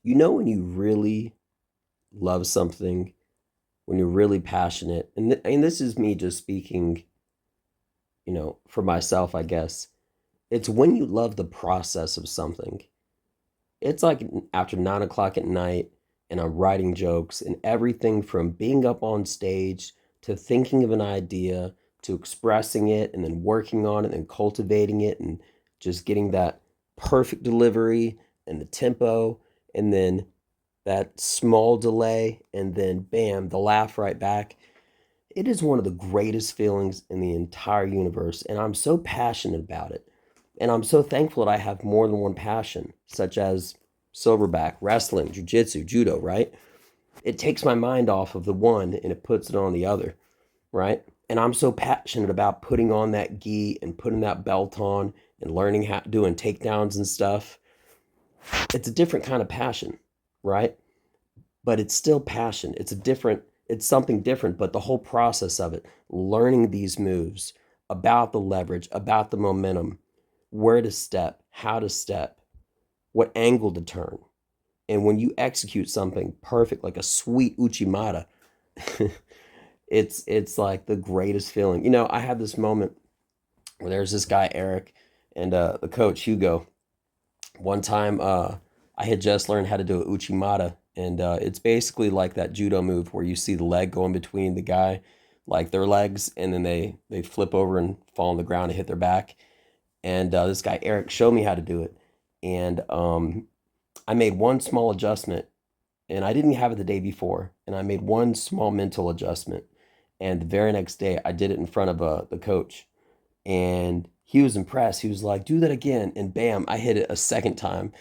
You know when you really love something, when you're really passionate, and this is me just speaking, for myself, I guess. It's when you love the process of something. It's like after 9 o'clock at night, and I'm writing jokes, and everything from being up on stage to thinking of an idea to expressing it and then working on it and cultivating it and just getting that perfect delivery and the tempo and then that small delay and then bam, the laugh right back. It is one of the greatest feelings in the entire universe, and I'm so passionate about it. And I'm so thankful that I have more than one passion, such as silverback, wrestling, jiu-jitsu, judo, right? It takes my mind off of the one and it puts it on the other, right? And I'm so passionate about putting on that gi and putting that belt on and learning how doing takedowns and stuff. It's a different kind of passion, right? But it's still passion. It's something different, but the whole process of it, learning these moves, about the leverage, about the momentum, where to step, how to step, what angle to turn. And when you execute something perfect, like a sweet Uchimata, it's like the greatest feeling. I had this moment where there's this guy Eric and the coach Hugo. One time, I had just learned how to do a Uchimata, and it's basically like that judo move where you see the leg go in between the guy, like their legs, and then they flip over and fall on the ground and hit their back. And this guy Eric showed me how to do it, and I made one small adjustment, and I didn't have it the day before, and I made one small mental adjustment, and the very next day I did it in front of the coach, and he was impressed. He was like, "Do that again," and bam, I hit it a second time.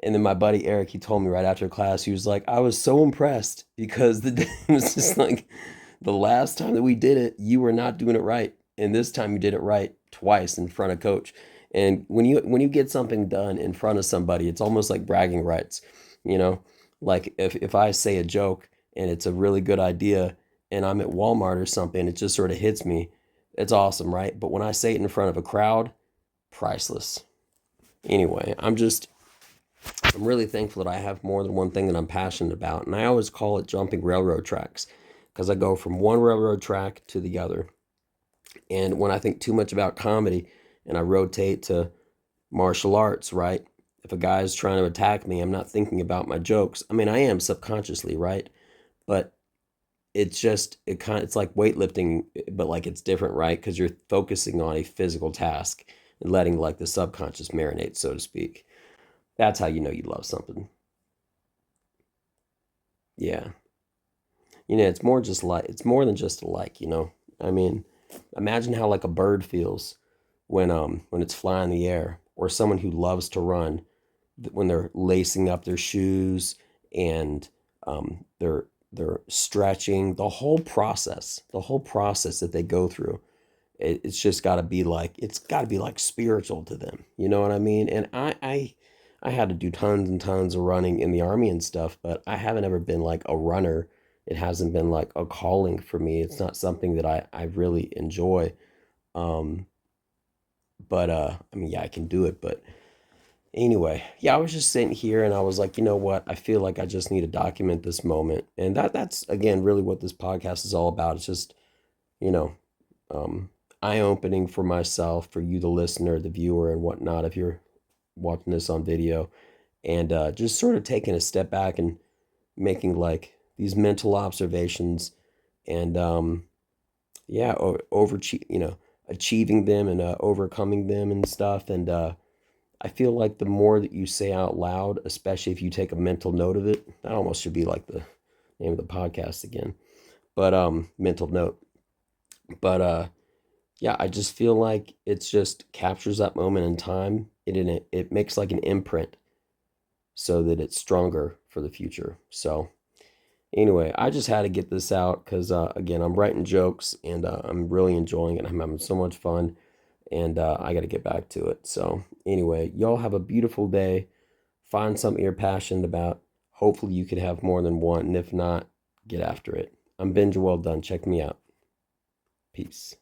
And then my buddy Eric, he told me right after class, he was like, "I was so impressed because it was just like the last time that we did it, you were not doing it right, and this time you did it right twice in front of coach." And when you get something done in front of somebody, it's almost like bragging rights, you know? Like if I say a joke and it's a really good idea and I'm at Walmart or something, it just sort of hits me. It's awesome, right? But when I say it in front of a crowd, priceless. Anyway, I'm really thankful that I have more than one thing that I'm passionate about. And I always call it jumping railroad tracks because I go from one railroad track to the other. And when I think too much about comedy and I rotate to martial arts, right? If a guy's trying to attack me, I'm not thinking about my jokes. I mean, I am subconsciously, right? But it's like weightlifting, but like it's different, right? Because you're focusing on a physical task and letting like the subconscious marinate, so to speak. That's how you know you love something. Yeah. It's more than just a like. I mean, imagine how like a bird feels when it's flying in the air, or someone who loves to run when they're lacing up their shoes and they're stretching, the whole process that they go through. It's just got to be like spiritual to them. You know what I mean? And I had to do tons and tons of running in the army and stuff, but I haven't ever been like a runner. It hasn't been like a calling for me. It's not something that I really enjoy. Um, but I mean, yeah, I can do it. But anyway, yeah, I was just sitting here and I was like, you know what? I feel like I just need to document this moment, and that's again really what this podcast is all about. It's just you know, um, eye opening for myself, for you, the listener, the viewer, and whatnot. If you're watching this on video, and just sort of taking a step back and making like these mental observations, and yeah, achieving them and overcoming them and stuff. And I feel like the more that you say out loud, especially if you take a mental note of it, that almost should be like the name of the podcast again. But mental note. But yeah, I just feel like it's just captures that moment in time. It makes like an imprint so that it's stronger for the future. So anyway, I just had to get this out because again, I'm writing jokes and I'm really enjoying it. I'm having so much fun, and I got to get back to it. So anyway, y'all have a beautiful day. Find something you're passionate about. Hopefully, you could have more than one, and if not, get after it. I'm Benja Welldone. Check me out. Peace.